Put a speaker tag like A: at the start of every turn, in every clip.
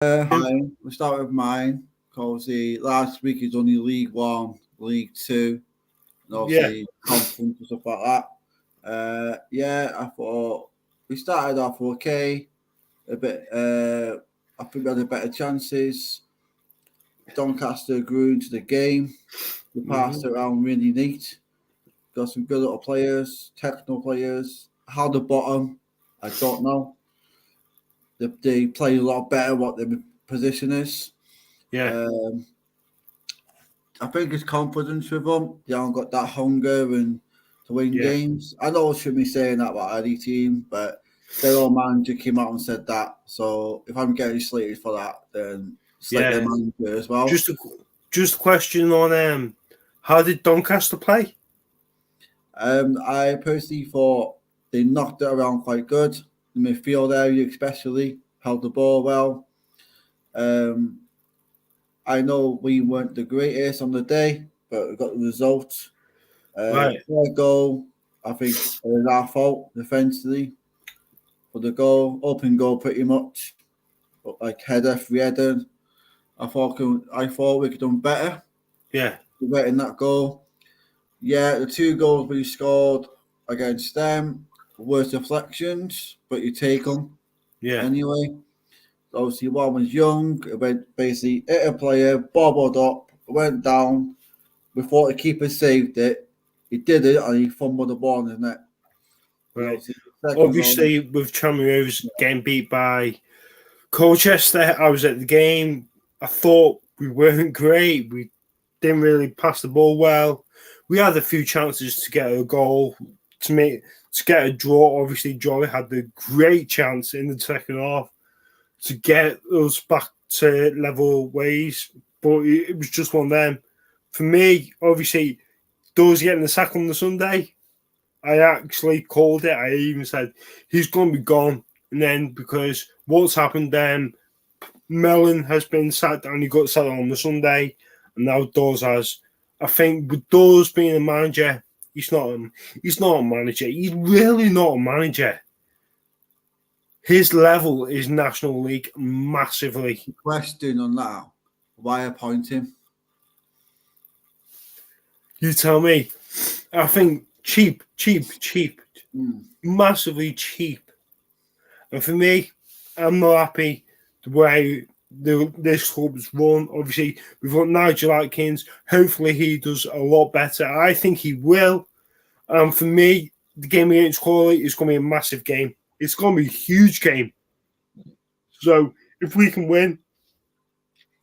A: Mine. We'll start with mine because the last week is only League One, League Two, and
B: Yeah.
A: obviously conference and stuff like that. I thought we started off okay. A bit. I think we had a better chances. Doncaster grew into the game. We passed it around really neat. Got some good little players, technical players. How the bottom, I don't know. They play a lot better what their position is.
B: Yeah.
A: I think it's confidence with them. They haven't got that hunger and to win games. I know I shouldn't be saying that about any team, but their old manager came out and said that. So if I'm getting slated for that, then slate their manager as well.
B: Just a question on how did Doncaster play?
A: I personally thought they knocked it around quite good. The midfield area especially held the ball well. I know we weren't the greatest on the day, but we got the result.
B: Right.
A: Their goal, I think, it was our fault defensively for the goal, open goal pretty much, but like header, free header. I thought we could have done better.
B: Yeah.
A: Getting that goal. Yeah, the two goals we scored against them were deflections, but you take them anyway. Obviously, one was young. It went basically hit a player, bobbled up, went down. We thought the keeper saved it. He did it, and he fumbled the ball in his net.
B: Right. Obviously, with Tranmere Rovers getting beat by Colchester, I was at the game. I thought we weren't great. We didn't really pass the ball well. We had a few chances to get a goal, to get a draw. Obviously, Jolly had the great chance in the second half to get us back to level ways, but it was just one of them. For me, obviously, Doors getting the sack on the Sunday, I actually called it. I even said he's going to be gone. And then because what's happened, Mellon has been sacked and he got sacked on the Sunday, and now Dawes has. I think with Dawes being a manager, he's not a manager. He's really not a manager. His level is National League massively.
A: Question on that: why appoint him?
B: You tell me. I think cheap, massively cheap. And for me, I'm not happy the way this club's run. Obviously, we've got Nigel Atkins. Hopefully, he does a lot better. I think he will. For me, the game against Crawley is going to be a massive game. It's going to be a huge game. So, if we can win,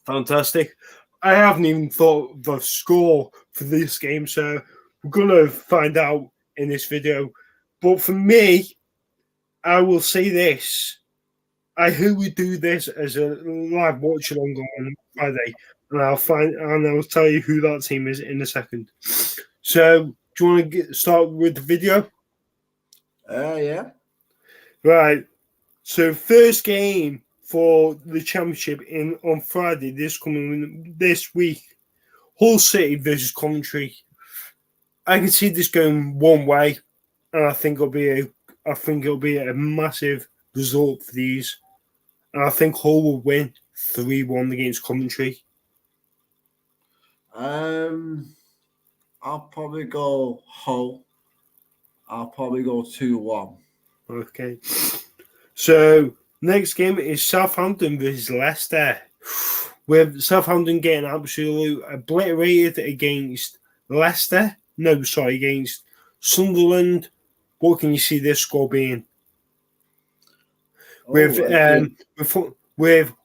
B: fantastic. I haven't even thought of the score for this game, so we're going to find out in this video. But for me, I will say this. I hope we do this as a live watch along on Friday, and I'll tell you who that team is in a second. So, do you want to start with the video?
A: Yeah.
B: Right. So, first game for the championship on Friday this week, Hull City versus Coventry. I can see this going one way, and I think it'll be a massive result for these. And I think Hull will win 3-1 against Coventry.
A: I'll probably go Hull. I'll probably go 2-1.
B: Okay. So, next game is Southampton versus Leicester. With Southampton getting absolutely obliterated against Leicester. No, sorry, against Sunderland. What can you see this score being? With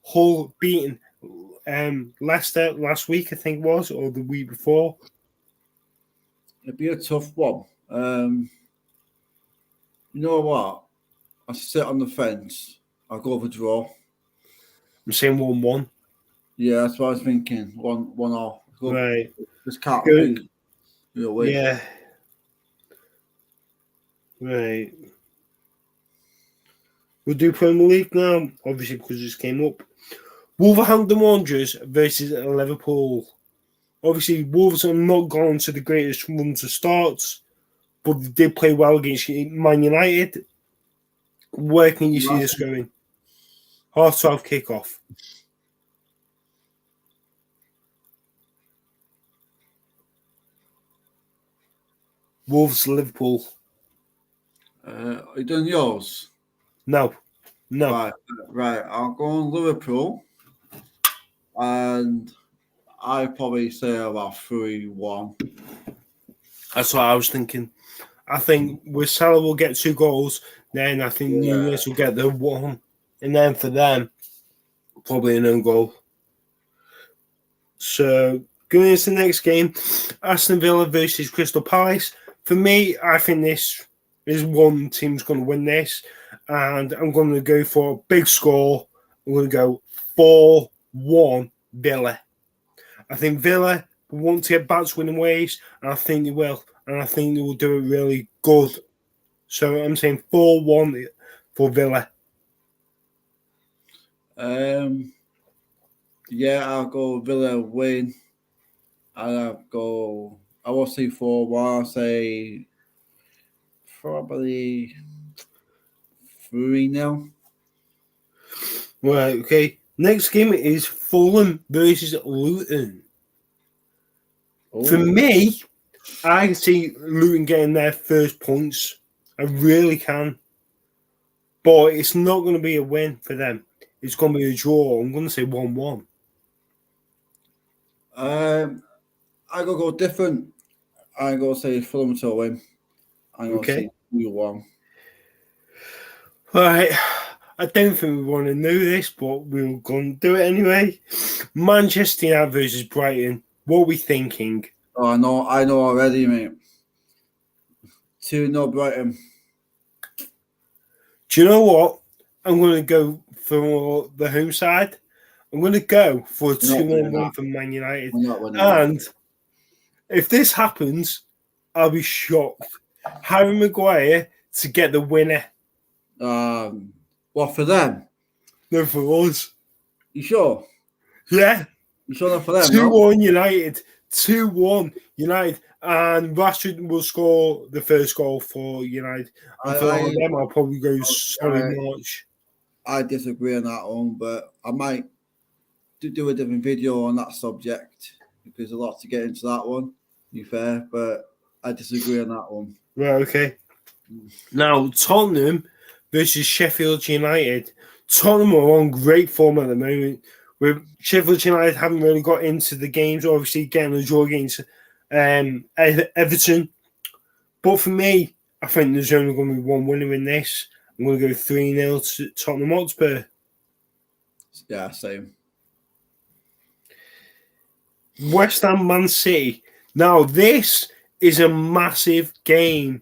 B: Hull beating Leicester last week, I think it was, or the week before.
A: It'd be a tough one. You know what? I sit on the fence. I'll go for draw.
B: I'm saying 1-1.
A: Yeah, that's what I was thinking. 1-1.
B: Right.
A: Just can't be.
B: Yeah. Right. We'll do Premier League now, obviously, because this came up. Wolverhampton Wanderers versus Liverpool. Obviously, Wolves have not gone to the greatest runs of starts, but they did play well against Man United. Where can you see this going? 12:30 kickoff. Wolves, Liverpool.
A: You done yours?
B: No.
A: Right. I'll go on Liverpool, and I probably say about 3-1.
B: That's what I was thinking. I think with Salah will get 2 goals, then I think Nunes will get the 1, and then for them, probably an own goal. So going into the next game, Aston Villa versus Crystal Palace. For me, I think this is one team's going to win this, and I'm going to go for a big score. I'm going to go 4-1 Villa. I think Villa want to get back to winning ways, and I think they will. And I think they will do it really good. So I'm saying 4-1 for Villa.
A: Yeah, I'll go Villa win. I will say 4-1. I'll say probably 3-0.
B: Right, okay. Next game is Fulham versus Luton.
A: Oh.
B: For me, I can see Luton getting their first points. I really can. But it's not going to be a win for them. It's going to be a draw. I'm going to say 1-1.
A: I go different. I go say Fulham to win. I'm going to say 2-1.
B: All right. I don't think we want to know this, but we're going to do it anyway. Manchester United versus Brighton. What are we thinking?
A: Oh, I know already, mate. 2-0 Brighton.
B: Do you know what? I'm going to go for the home side. I'm going to go for a 2-1 for Man United. And if this happens, I'll be shocked. Harry Maguire to get the winner.
A: What, for them?
B: No, for us.
A: You sure?
B: Yeah.
A: You sure not for them?
B: 2-1 United. 2-1 United. And Rashford will score the first goal for United. And for them, I'll probably go solid March.
A: I disagree on that one, but I might do a different video on that subject because there's a lot to get into that one, to be fair, but I disagree on that one.
B: Right, okay. Now, Tottenham versus Sheffield United. Tottenham are on great form at the moment. With Sheffield United haven't really got into the games, obviously getting a draw against Everton. But for me, I think there's only going to be one winner in this. I'm going to go 3-0 to Tottenham Hotspur.
A: Yeah, same.
B: West Ham Man City. Now, this is a massive game.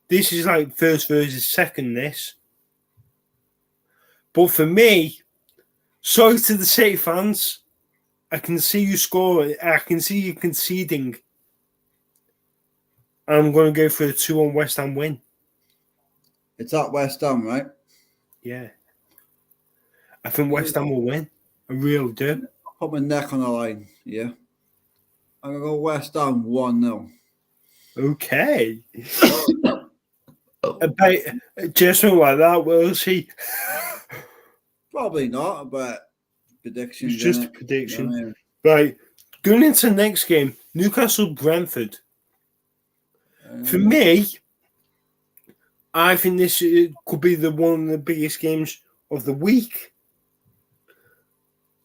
B: This is like first versus second, this. But for me, sorry to the City fans, I can see you scoring. I can see you conceding. I'm going to go for the 2-1 West Ham win.
A: It's at West Ham, right?
B: Yeah. I think West Ham will win. I really do.
A: I'll put my neck on the line, yeah. I'm going to go West Ham 1-0.
B: Okay. About just something like that, will she?
A: Probably not, but prediction.
B: It's just a prediction. You know, right. Going into the next game, Newcastle Brentford. For me, I think this could be one of the biggest games of the week.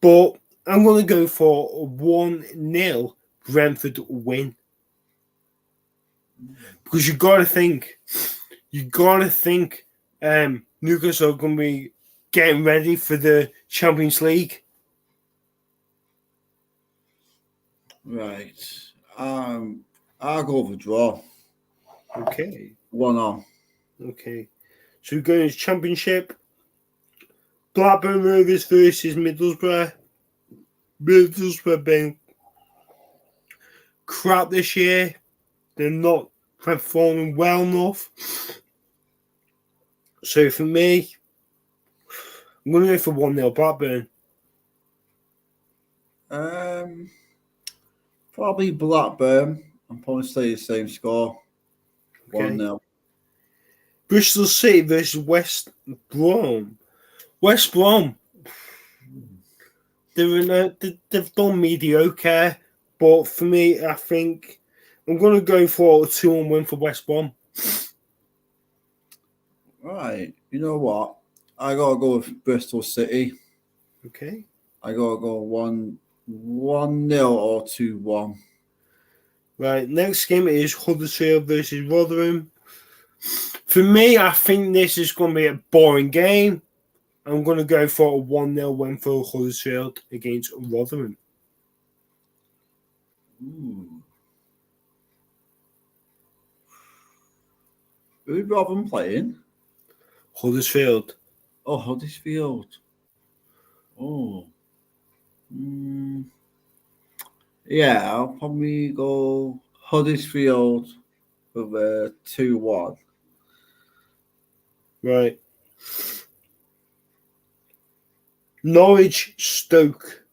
B: But I'm going to go for a 1-0 Brentford win. Because you got to think Newcastle are going to be getting ready for the Champions League.
A: Right. I'll go for draw.
B: Okay.
A: 1-0.
B: Okay. So we're going to Championship. Blackburn Rovers versus Middlesbrough. Middlesbrough being crap this year. They're not performing well enough. So for me, I'm going to go for 1-0 Blackburn.
A: Probably Blackburn. I'll probably say the same score.
B: Okay.
A: 1-0.
B: Bristol City versus West Brom. West Brom. They've done mediocre, but for me, I think I'm going to go for a 2-1 win for West Brom.
A: Right. You know what? I gotta go with Bristol City.
B: Okay.
A: I gotta go 1-0 or 2-1.
B: Right. Next game is Huddersfield versus Rotherham. For me, I think this is going to be a boring game. I'm going to go for a 1-0 win for Huddersfield against Rotherham.
A: Who's Rotherham playing?
B: Huddersfield.
A: Oh, Huddersfield. Oh. Yeah, I'll probably go Huddersfield with a 2-1.
B: Right. Norwich Stoke.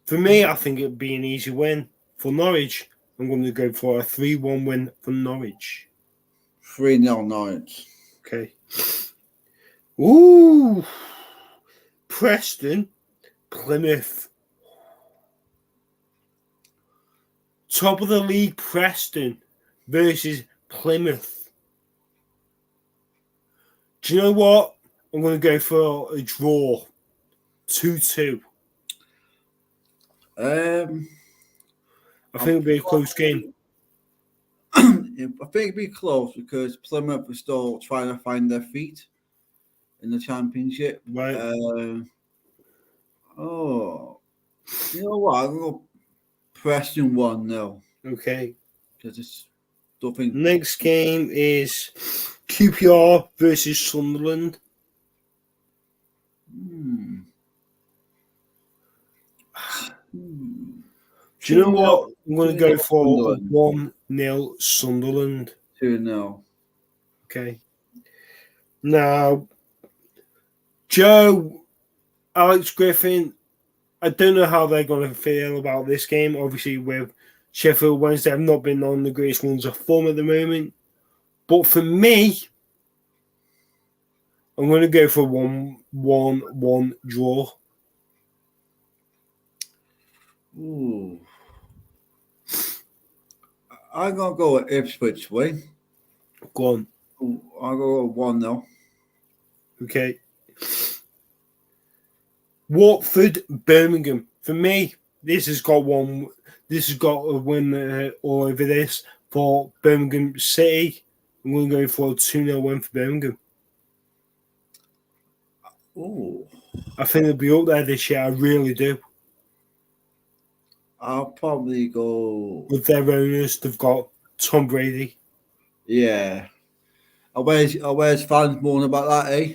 B: For me, I think it'd be an easy win. For Norwich, I'm going to go for a 3-1 win for Norwich.
A: 3-0 Norwich.
B: Okay. Ooh. Preston, Plymouth. Top of the league, Preston versus Plymouth. Do you know what? I'm going to go for a draw. 2-2. I think it'll be a close game.
A: I think it'd be close because Plymouth are still trying to find their feet in the Championship.
B: Right.
A: You know what? I'm going to Preston 1-0.
B: Okay.
A: Because don't think.
B: Next game is QPR versus Sunderland. Do you know what? I'm going to go for 1-0 Sunderland.
A: 2-0.
B: Okay. Now, Joe, Alex Griffin, I don't know how they're going to feel about this game. Obviously, with Sheffield Wednesday, have not been on the greatest runs of form at the moment. But for me, I'm going to go for 1-1 draw.
A: Ooh. I'm going to go with Ipswich win.
B: Go on.
A: I'll go with 1-0.
B: Okay. Watford, Birmingham. For me, this has got a win all over this for Birmingham City. I'm going to go for a 2-0 win for Birmingham.
A: Oh.
B: I think they'll be up there this year. I really do.
A: I'll probably go
B: with their owners. They've got Tom Brady.
A: Yeah. Where's fans moaning about that, eh?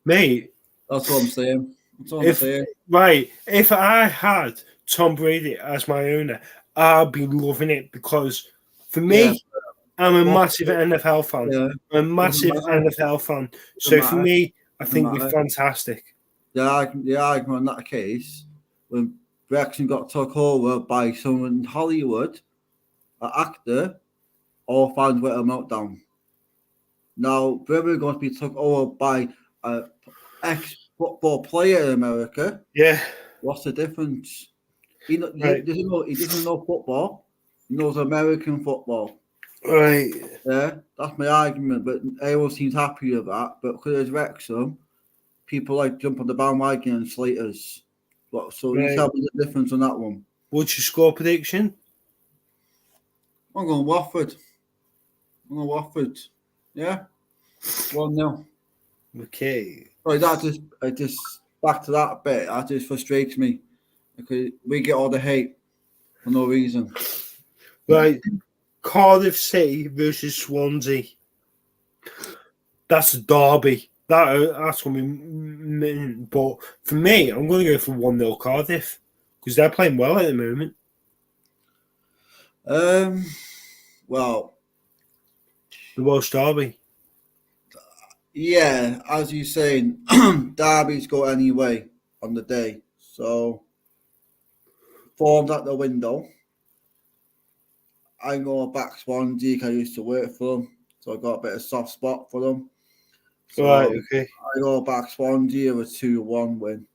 B: Mate.
A: That's what I'm saying.
B: Right. If I had Tom Brady as my owner, I'd be loving it because for me, I'm a massive NFL fan.
A: Yeah.
B: I'm a massive NFL fan. So for me, I think they're fantastic.
A: The argument in that case, when Wrexham got took over by someone in Hollywood, an actor, all fans went a meltdown. Now, Birmingham going to be took over by an ex-football player in America.
B: Yeah.
A: What's the difference? He doesn't know football. He knows American football.
B: Right.
A: Yeah, that's my argument. But everyone seems happy with that. But because it's Wrexham, people like jump on the bandwagon and slate us. So you tell me the difference on that one.
B: What's your score prediction?
A: I'm going Watford. Yeah, 1-0.
B: Okay.
A: Sorry, that just back to that bit. That just frustrates me because we get all the hate for no reason.
B: Right, Cardiff City versus Swansea. That's a derby. That's going to be. But for me, I'm going to go for 1-0 Cardiff because they're playing well at the moment.
A: Well,
B: the Welsh derby.
A: Yeah, as you're saying, derbies go anyway on the day. So, form's at the window. I go back Swansea. I used to work for them, so I got a bit of soft spot for them. So
B: right, okay.
A: I go back Swansea with a 2-1 win.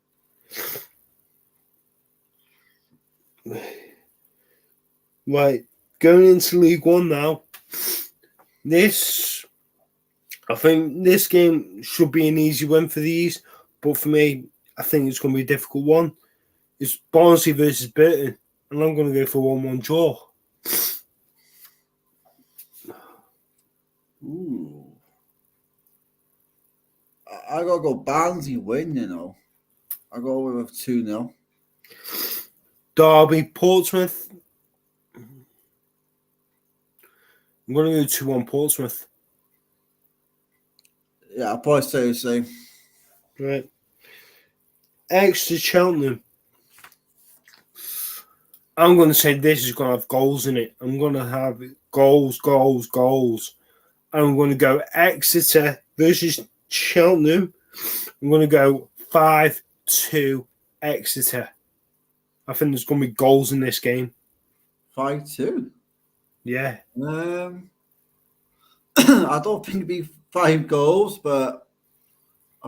B: Right, going into League One now. I think this game should be an easy win for these, but for me, I think it's going to be a difficult one. It's Barnsley versus Burton, and I'm going to go for a 1-1 draw.
A: Ooh. I got to go Barnsley win, you know. I go with 2-0.
B: Derby, Portsmouth. I'm going to go 2-1 Portsmouth.
A: Yeah, I'll probably say the same.
B: Right. Exeter, Cheltenham. I'm going to say this is going to have goals in it. I'm going to have goals. I'm going to go Exeter versus Cheltenham. I'm going to go 5-2 Exeter. I think there's going to be goals in this game.
A: 5-2?
B: Yeah.
A: I don't think it'd be 5 goals, but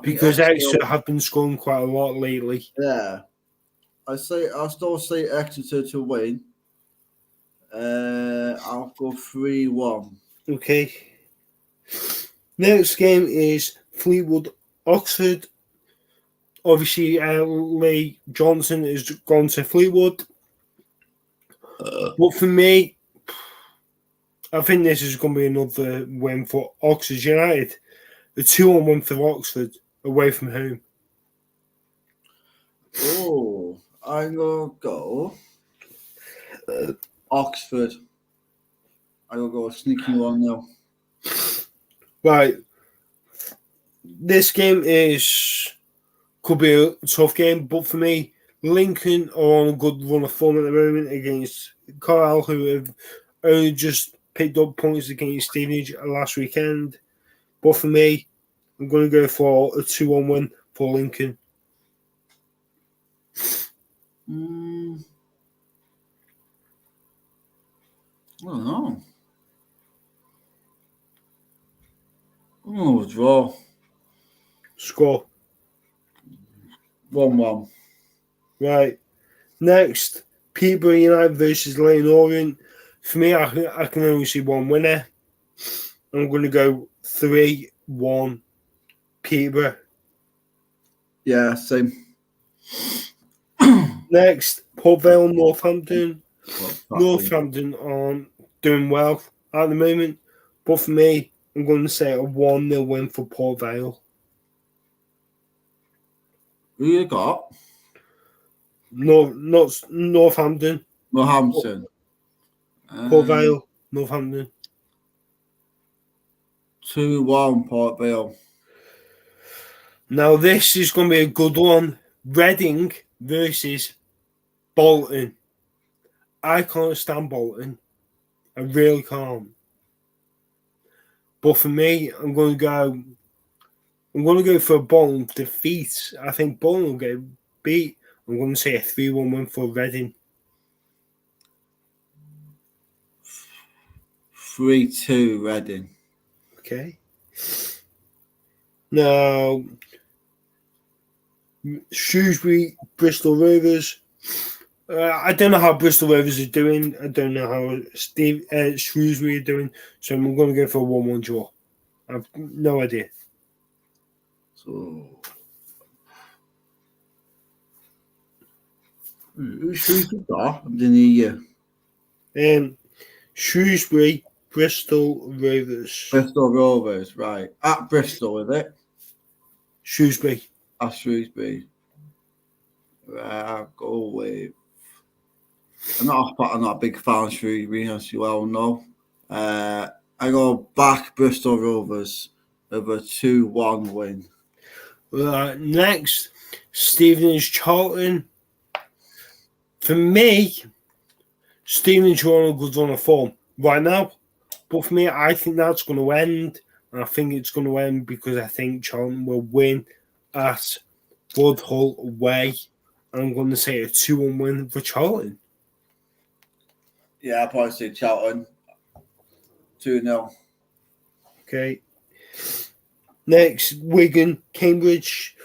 B: because Exeter have been scoring quite a lot lately.
A: Yeah. I'll still say Exeter to win. I'll go 3-1.
B: Okay. Next game is Fleetwood Oxford. Obviously, Lee Johnson has gone to Fleetwood. But for me, I think this is going to be another win for Oxford United. A 2-1 win for Oxford away from home.
A: Oh, I'm going to go Oxford. I'm going to go a sneaky 1-0.
B: Right. This game could be a tough game, but for me, Lincoln are on a good run of form at the moment against Carlisle, who have only just picked up points against Stevenage last weekend. But for me, I'm going to go for a 2-1 win for Lincoln.
A: I don't know. I'm going to draw.
B: Score.
A: 1-1.
B: Right. Next, Peterborough United versus Leyton Orient. For me, I can only see one winner. I'm going to go 3-1 Peterborough.
A: Yeah, same.
B: Next, Port Vale, Northampton. Northampton aren't doing well at the moment, but for me, I'm going to say a 1-0 win for Port Vale.
A: Who you got?
B: Not Northampton.
A: Northampton.
B: Port Vale, Northampton.
A: 2-1 Port Vale.
B: Now this is going to be a good one. Reading versus Bolton. I can't stand Bolton. I really can't. But for me, I'm going to go for a Bolton defeat. I think Bolton will get beat. I'm going to say a 3-1 win for Reading.
A: 3-2 Reading.
B: Okay. Now, Shrewsbury, Bristol Rovers. I don't know how Bristol Rovers are doing. I don't know how Shrewsbury are doing. So I'm going to go for a 1-1 draw. I have no idea.
A: So, who's Shrewsbury got? I didn't hear you.
B: Shrewsbury, Bristol Rovers.
A: Bristol Rovers, right. At Bristol, is it?
B: Shrewsbury.
A: At Shrewsbury. Right, I'll go with. I'm not a big fan of Shrewsbury, as you well know. I go back Bristol Rovers with a 2-1 win.
B: Next, Stevenage Charlton. For me, Stevenage are on a good run of form right now. But for me, I think that's going to end. And I think it's going to end because I think Charlton will win at Woodhull away. And I'm going to say a 2-1 win for Charlton.
A: Yeah, I'll probably say Charlton. 2-0.
B: Okay. Next, Wigan, Cambridge.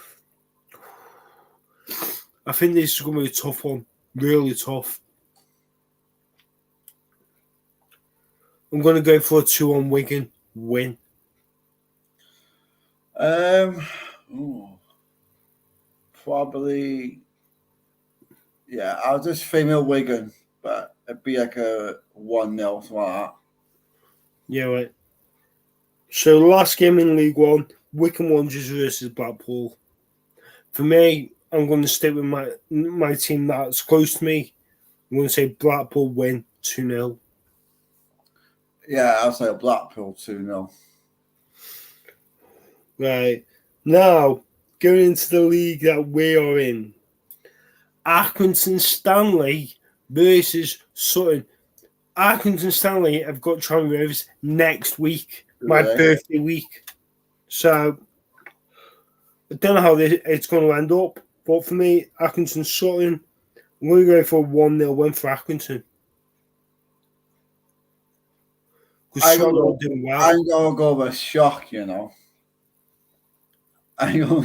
B: I think this is going to be a tough one. Really tough. I'm going to go for a 2-1 Wigan win.
A: Probably, yeah, I'll just female Wigan, but it'd be like a 1-0, something like that.
B: Yeah, right. So last game in League One, Wycombe Wanderers versus Blackpool. For me, I'm going to stick with my team that's close to me. I'm going to say Blackpool win 2-0.
A: Yeah, I'll say Blackpool 2-0.
B: Right. Now, going into the league that we are in. Accrington Stanley versus Sutton. Accrington Stanley have got Tranmere Rovers next week, my birthday week. So, I don't know how it's going to end up. But for me, Accrington Sutton, I'm going to go for a 1-0 win for Accrington. Because Sutton are doing well.
A: I'm going to go with shock, you know. I'm going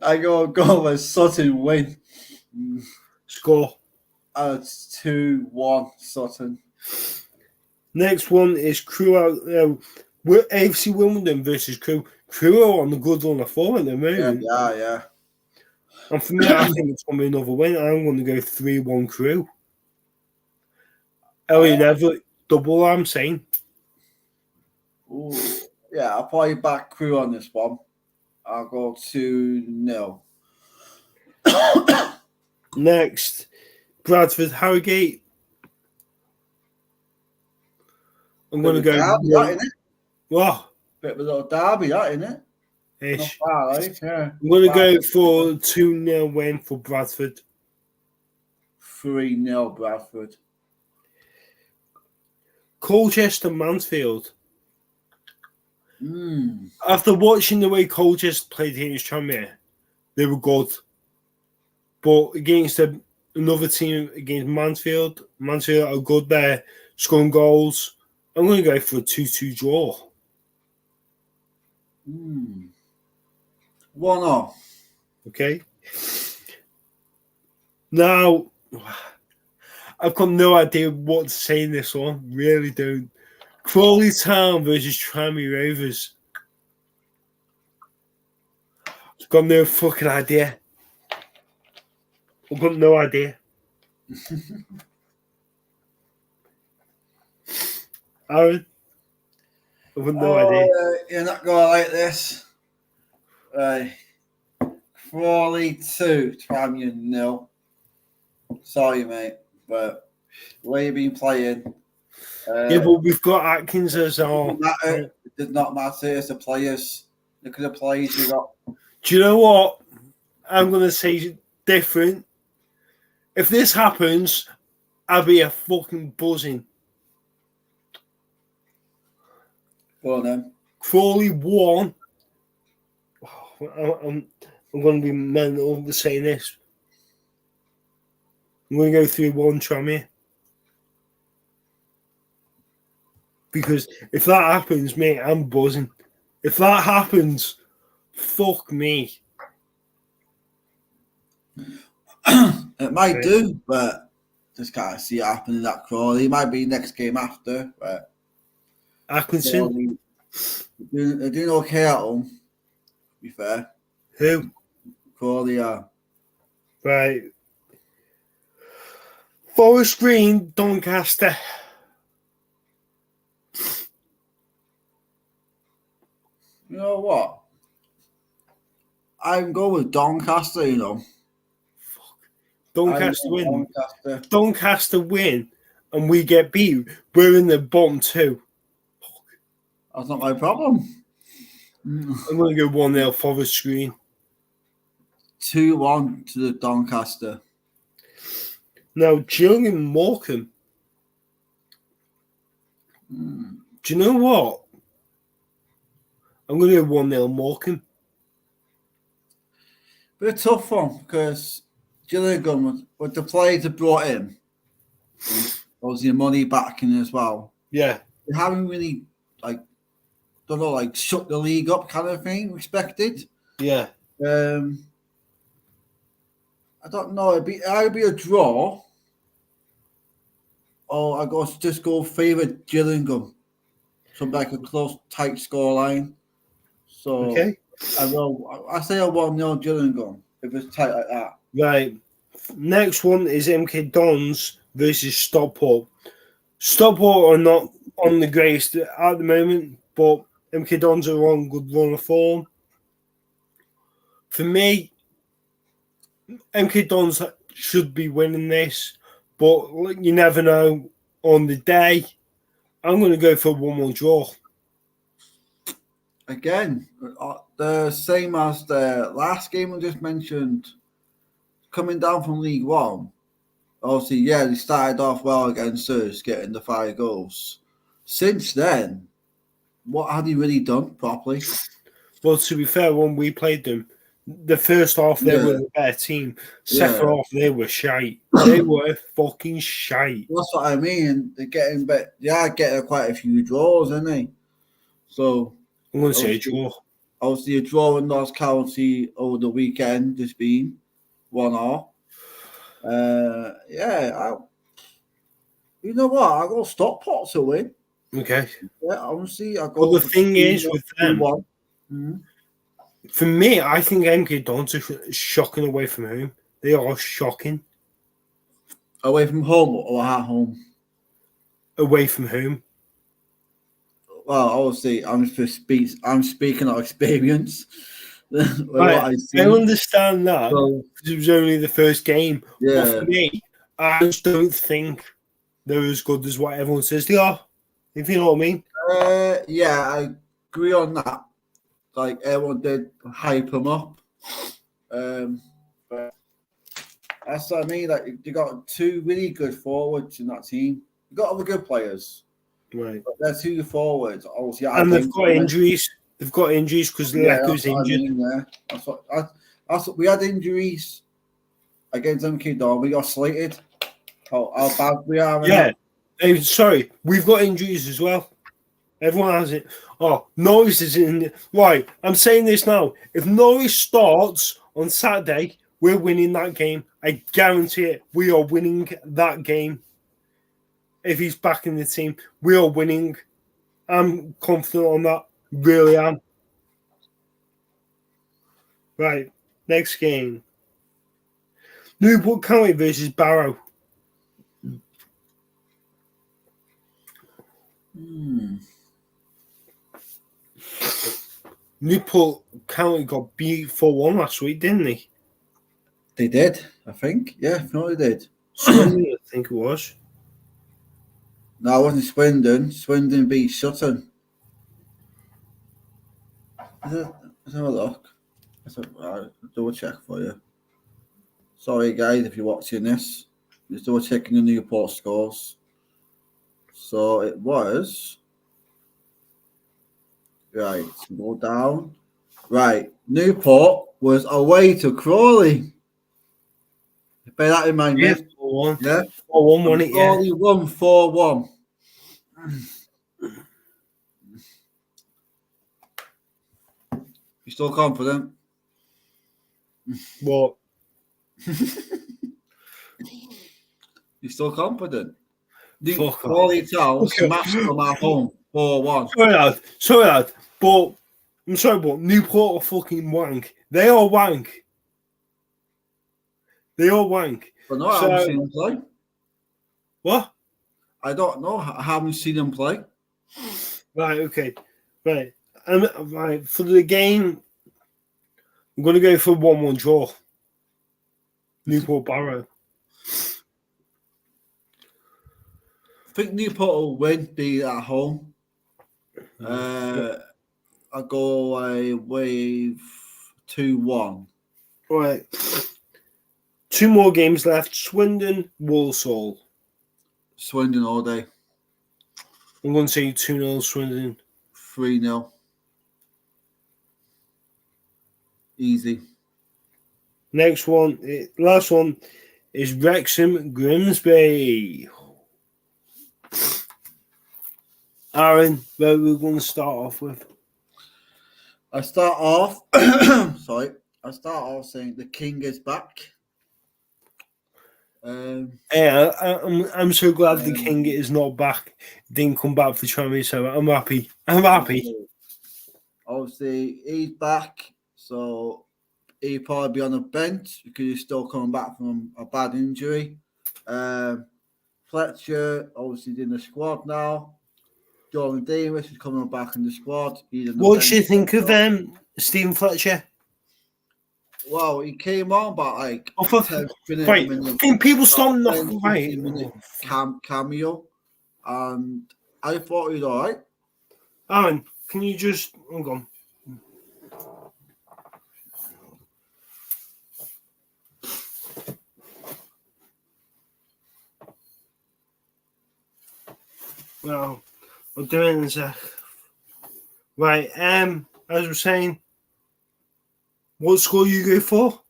A: to go with Sutton win.
B: Score.
A: It's 2-1 Sutton.
B: Next one is Crewe. AFC Wimbledon versus Crewe. Crewe are on the good run of form at the moment.
A: Yeah.
B: And for me, I think it's going to be another win. I'm going to go 3-1 Crewe. Elliot Everett, double, I'm saying.
A: Ooh, yeah, I'll probably back Crewe on this one. I'll go 2-0.
B: Next, Bradford Harrogate. I'm going to go.
A: Derby, that, innit?
B: What?
A: Bit of a little derby, that, innit?
B: Ish.
A: Not far, right? Yeah.
B: I'm going to go for 2-0 win for Bradford.
A: 3-0 Bradford.
B: Colchester Mansfield. After watching the way Colchester played against Tranmere, they were good. But against another team, against Mansfield are good there, scoring goals. I'm going to go for a 2-2 draw.
A: 1-0.
B: Okay. Now, I've got no idea what to say in this one. Really don't. Crawley Town versus Tranmere Rovers. I've got no fucking idea. I've got no idea. Aaron? I've got no idea.
A: You're not going to like this. Crawley 2, Tranmere 0. Sorry, mate, but the way you've been playing.
B: Yeah, but we've got Atkins as our.
A: It did not matter. It's the players. Look at the players you got.
B: Do you know what? I'm going to say different. If this happens, I'll be a fucking buzzing.
A: Go on then.
B: Crawley 1. I'm going to be mental for saying this. I'm going to go 3-1 Tranmere. Because if that happens, mate, I'm buzzing. If that happens, fuck me.
A: It might do, but just can't see it happening that Crawley. It might be next game after, but
B: Atkinson.
A: They're doing okay at home, to be fair.
B: Who?
A: Crawley are.
B: Right. Forest Green, Doncaster.
A: You know what? I'm going with Doncaster, you know.
B: Doncaster win. Doncaster win, and we get beat. We're in the bottom 2.
A: That's not my problem.
B: I'm going to go 1-0 Forest Green.
A: 2-1 to the Doncaster.
B: Now, Gillingham Morecambe. Do you know what? I'm going to go 1-0 Morecambe.
A: But a tough one because Gillingham, with the players they brought in, obviously money backing as well.
B: Yeah.
A: They haven't really, shut the league up kind of thing, respected.
B: Yeah.
A: I don't know. It'd be a draw. I got just go favourite Gillingham. Something like a close, tight scoreline. So
B: Okay.
A: I say a 1-0 Gillingham if it's tight like that.
B: Right. Next one is MK Dons versus Stockport. Stockport are not on the greatest at the moment, but MK Dons are on good run of form. For me, MK Dons should be winning this, but you never know on the day. I'm going to go for a 1-1 draw.
A: Again, the same as the last game I just mentioned. Coming down from League One, obviously, yeah, they started off well against us, getting the 5 goals. Since then, what have they really done properly?
B: Well, to be fair, when we played them, the first half they were the better team. Second half they were shite. They were fucking shite.
A: That's what I mean. They are getting quite a few draws, aren't they? So
B: I'm going to say a draw.
A: Obviously, a draw in Notts County over the weekend has been 1-1. You know what? I got Stockport to win.
B: Okay.
A: Yeah, honestly, I go.
B: Well, the thing is with them,
A: 2-1.
B: For me, I think MK Dons are shocking away from home. They are shocking.
A: Away from home or at home?
B: Away from home.
A: Well, obviously, I'm speaking of experience.
B: I understand that. So, it was only the first game.
A: Yeah.
B: But for me, I just don't think they're as good as what everyone says they are. If you know what I mean.
A: Yeah, I agree on that. Like everyone did hype them up. But that's what I mean. Like you got 2 really good forwards in that team. You got other good players.
B: Right.
A: But they're 2 forwards. Obviously,
B: and they've got injuries. They've got injuries because Leko's injured.
A: I mean, that's what we had injuries against MK Don. We got slated. How bad we are.
B: Yeah. Hey, sorry, we've got injuries as well. Everyone has it. Oh, Norris is in. Right, I'm saying this now. If Norris starts on Saturday, we're winning that game. I guarantee it. We are winning that game. If he's back in the team, we are winning. I'm confident on that. Really am. Right, next game. Newport County versus Barrow. Newport County got beat 4-1 last week, didn't they?
A: They did, I think. Yeah, no, they did.
B: Swindon, I think it was.
A: No, it wasn't Swindon. Swindon beat Sutton. Let's have a look. I'll double check for you. Sorry, guys, if you're watching this. Just double checking the Newport scores. So it was. Right, go down. Right, Newport was away to Crawley. Bear that in mind,
B: yeah,
A: mate.
B: 4-1.
A: Yeah,
B: 4-1 won it, yeah.
A: Crawley won 4-1. You still confident?
B: What?
A: You still confident?
B: Fuck
A: Crawley Town smashed them at home 4-1.
B: Sorry, lad. But I'm sorry, but Newport are fucking wank. They are wank. They are wank.
A: But no, I haven't seen them play.
B: What?
A: I don't know. I haven't seen them play.
B: Right, okay. Right. Right, for the game, I'm going to go for 1-1 draw. Newport Barrow.
A: I think Newport will win, be at home. I'll go away with 2-1.
B: Right. 2 more games left. Swindon, Walsall.
A: Swindon all day.
B: I'm going to say 2-0 Swindon.
A: 3-0. Easy.
B: Next one, last one is Wrexham Grimsby. Aaron, where we're going to start off with?
A: I start off saying the king is back.
B: Yeah, I'm so glad the King is not back. Didn't come back for Tranmere, so I'm happy. I'm happy.
A: Obviously, he's back, so he'll probably be on the bench because he's still coming back from a bad injury. Fletcher, obviously, in the squad now. Jordan Davis is coming back in the squad. He's in the
B: What
A: bench.
B: do you think of Stephen Fletcher?
A: Well, he came on about like
B: Oh,
A: 10
B: right.
A: minutes.
B: Can people stop
A: 10,
B: knocking?
A: 15
B: Right.
A: minute cameo. And I thought he was all right.
B: Aaron, can you just hang on? Well, I'm doing this. Right. As I was saying, what score you go for?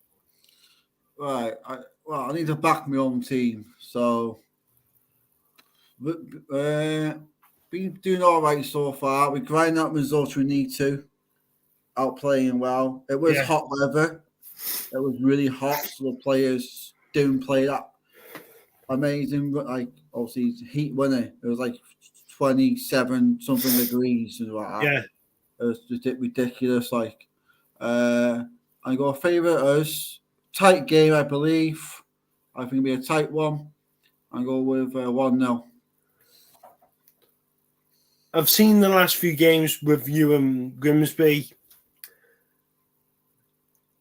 A: Right. I need to back my own team. So, been doing all right so far. We grind out results we need to. Out playing well. It was hot weather. It was really hot, so the players didn't play that amazing. Like obviously it's heat, wasn't it? It was like 27 something degrees and like that.
B: Yeah.
A: It was just ridiculous. Like, I'm going to favourite us. Tight game, I believe. I think it'll be a tight one. I go with 1-0.
B: I've seen the last few games with you and Grimsby.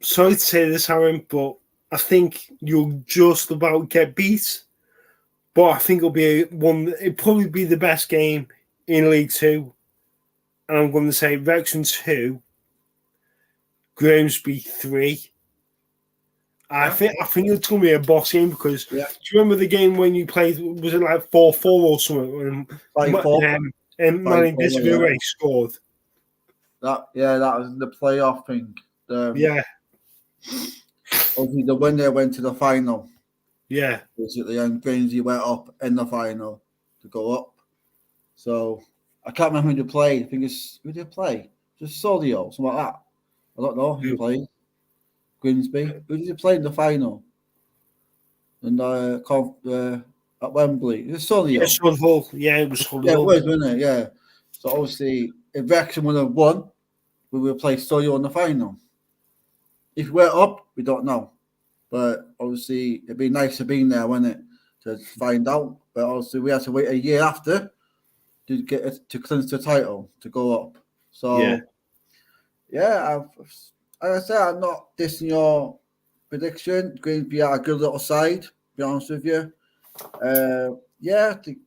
B: Sorry to say this, Aaron, but I think you'll just about get beat. But I think it'll be it'll probably be the best game in League Two. And I'm going to say Wrexham 2, Grimsby 3. I think it's going to be a boss game because do you remember the game when you played? Was it like 4-4 or something? And Manny Disbury scored.
A: That was the playoff thing. Obviously, the winner went to the final.
B: Yeah,
A: basically, and Grimsby went up in the final to go up. So I can't remember who they played. I think it's who did they play? Just Sodio, something like that. I don't know who played. Grimsby. Who did they play in the final? And at Wembley. It was Sodio.
B: Yeah, Solihull. Yeah, it was Solihull.
A: Yeah, it was, wasn't it? Yeah. So obviously, if Wrexham would have won, we would play Sodio in the final. If we're up, we don't know. But obviously, it'd be nice to be there, wouldn't it? To find out. But obviously, we had to wait a year after to get it, to clinch the title to go up. So, like I said, I'm not dissing your prediction. Grimsby are a good little side, to be honest with you. They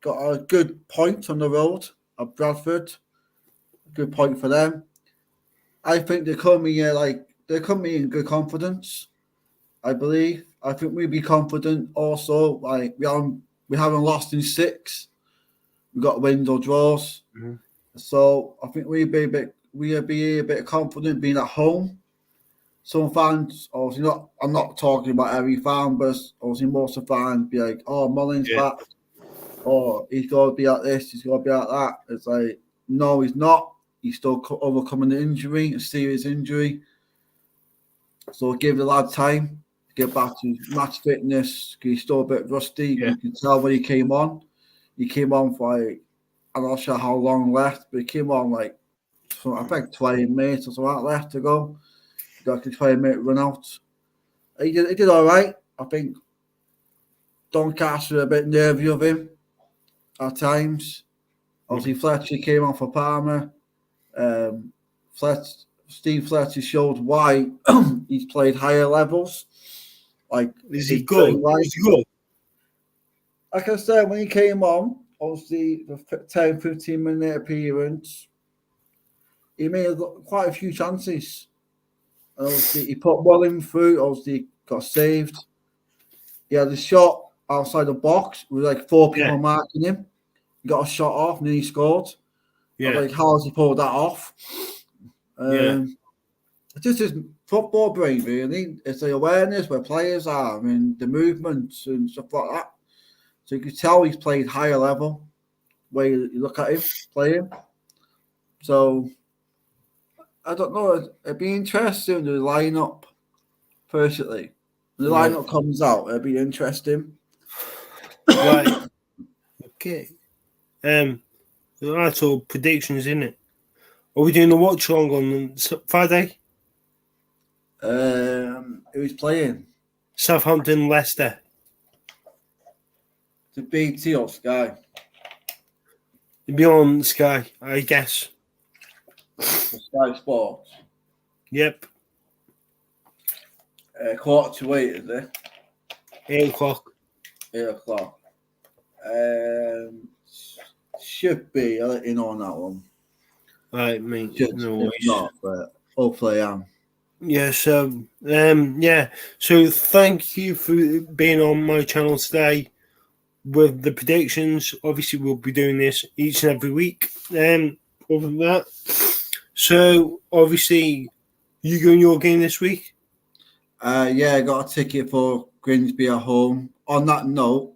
A: got a good point on the road at Bradford. Good point for them. I think they're coming in good confidence. I believe. I think we'd be confident also. Like we haven't lost in 6. We got wins or draws.
B: Mm-hmm.
A: So I think we'd be a bit confident being at home. Some fans, obviously not. I'm not talking about every fan, but obviously most of the fans be like, "Oh, Mullins back. Oh, he's got to be at this. He's got to be at that." It's like, no, he's not. He's still overcoming the injury, a serious injury. So give the lad time to get back to match fitness. He's still a bit rusty. You can tell when he came on. He came on for I'm not sure how long left, but he came on I think 20 minutes or something left to go. He got the 20-minute run out. He did all right. I think Doncaster a bit nervy of him at times. Obviously, Fletcher came on for Palmer. Steve Fletcher showed why he's played higher levels.
B: Is he good? Is he good?
A: Like I said, when he came on, obviously the 10-15 minute appearance, he made quite a few chances. And obviously, he put well in through. Obviously, got saved. He had a shot outside the box with 4 people marking him. He got a shot off and then he scored. Yeah. How has he pulled that off? It's just his football brain, really. It's the awareness where players are and the movements and stuff like that. So you can tell he's played higher level where you look at him playing. So I don't know. It'd be interesting the lineup. Personally, when the lineup comes out, it'd be interesting.
B: Right. Okay. Right, all predictions, isn't it? Are we doing the watch along on Friday?
A: Who's playing?
B: Southampton, Leicester.
A: The BT or Sky?
B: It'll be on Sky, I guess.
A: The Sky Sports.
B: Yep.
A: 7:45, is it?
B: 8 o'clock.
A: 8:00. Should be. I'll let you know on that one.
B: Right, mate.
A: Just
B: No
A: if
B: worries.
A: not, but hopefully I am.
B: Yeah, so So thank you for being on my channel today with the predictions. Obviously we'll be doing this each and every week. Other than that. So obviously you going your game this week?
A: Yeah, I got a ticket for Grimsby at home. On that note,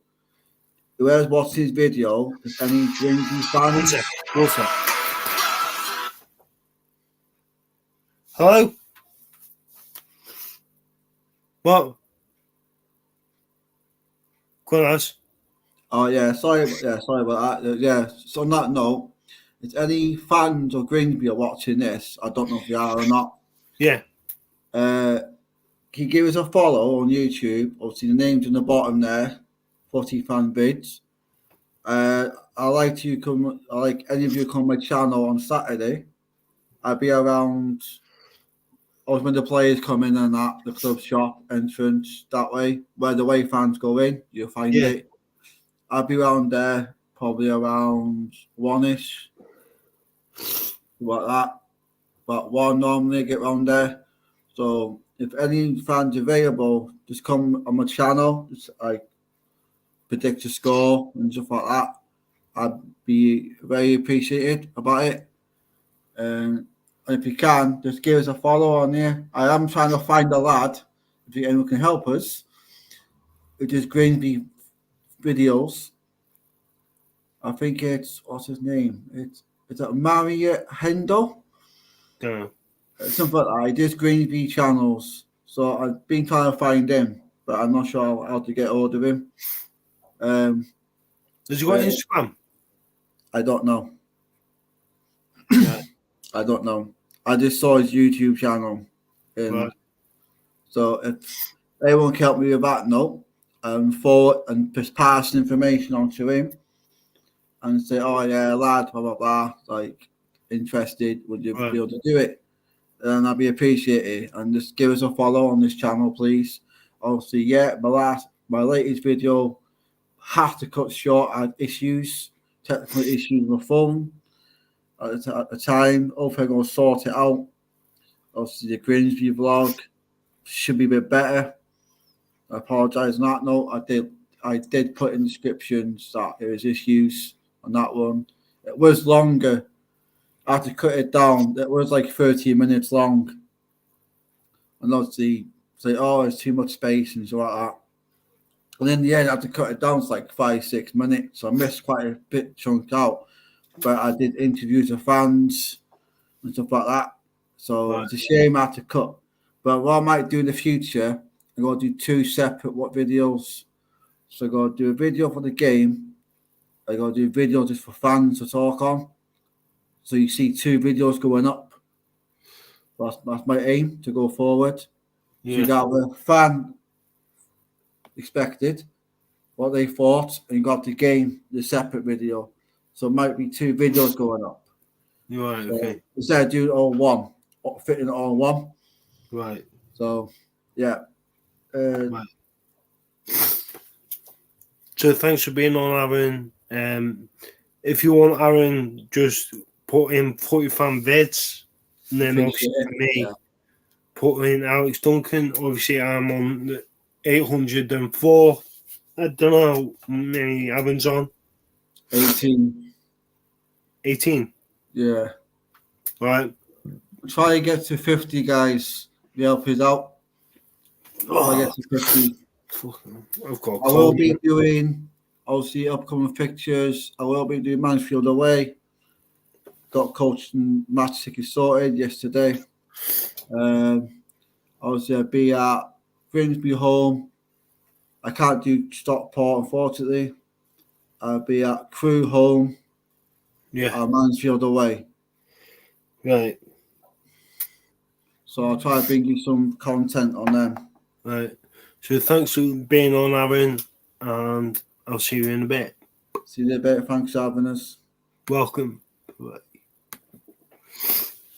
A: whoever's watching this video, if any Grimsby fans,
B: What's that? Hello? What? Go on, As.
A: oh yeah, sorry about that. Yeah, so on that note, if any fans of Grimsby are watching this, I don't know if they are or not.
B: Yeah.
A: Can you give us a follow on YouTube? Obviously, the name's in the bottom there. Footy fan vids. I like any of you come on my channel on Saturday. I'll be around. When the players come in and that the club shop entrance that way, where the away fans go in, you'll find
B: Yeah.
A: it. I'll be around there probably around 1ish, like that. But 1 normally get round there. So if any fans available, just come on my channel. Just like predict a score and stuff like that. I'd be very appreciated about it. And if you can, just give us a follow on here. I am trying to find a lad, if anyone can help us, who does Grimsby videos. I think it's, what's his name? It's Marriott Hendo? Something like that. He does Grimsby channels. So I've been trying to find him, but I'm not sure how to get hold of him.
B: Does he got Instagram?
A: I don't know.
B: Right.
A: I don't know. I just saw his YouTube channel.
B: Right.
A: So if anyone can help me with that note, forward and just pass information on to him and say, oh yeah, lad, blah blah blah, like interested, would you be able to do it? And I'd be appreciated. And just give us a follow on this channel, please. Obviously, yeah, my latest video had to cut short. I had technical issues with my phone at the time. Hopefully I'm gonna sort it out. Obviously the Grimsby vlog should be a bit better. I apologise on that note. I did put in descriptions that there was issues on that one. It was longer. I had to cut it down. It was like 30 minutes long. And obviously say, oh, there's too much space and so like that. And in the end, I had to cut it down to like 5-6 minutes. So I missed quite a bit chunk out. But I did interviews with fans and stuff like that. So it's a shame I had to cut. But what I might do in the future, I'm going to do 2 separate videos. So I'm going to do a video for the game. I'm going to do a video just for fans to talk on. So you see 2 videos going up. That's my aim to go forward. Yeah. So you got the fan expected, what they thought, and you got the game, the separate video. So it might be 2 videos going up.
B: Right, okay.
A: Instead of doing all one, fitting it all one.
B: Right.
A: So, yeah.
B: Right. So thanks for being on, Aaron. If you want, Aaron, just put in 40 fan vids, and then obviously for me, put in Alex Duncan. Obviously, I'm on the 804. I don't know how many Aaron's on.
A: 18.
B: 18?
A: Yeah.
B: Right.
A: Try to get to 50, guys. The help is out. Try to get to 50. I will be doing, obviously, upcoming fixtures. I will be doing Mansfield away. Got coach and match tickets sorted yesterday. Obviously, I'll be at Grimsby home. I can't do Stockport, unfortunately. I'll be at Crew home.
B: Yeah.
A: Mansfield away.
B: Right.
A: So I'll try to bring you some content on them.
B: Right. So thanks for being on, Aaron, and I'll see you in a bit.
A: See you in a bit. Thanks for having us.
B: Welcome. Bye.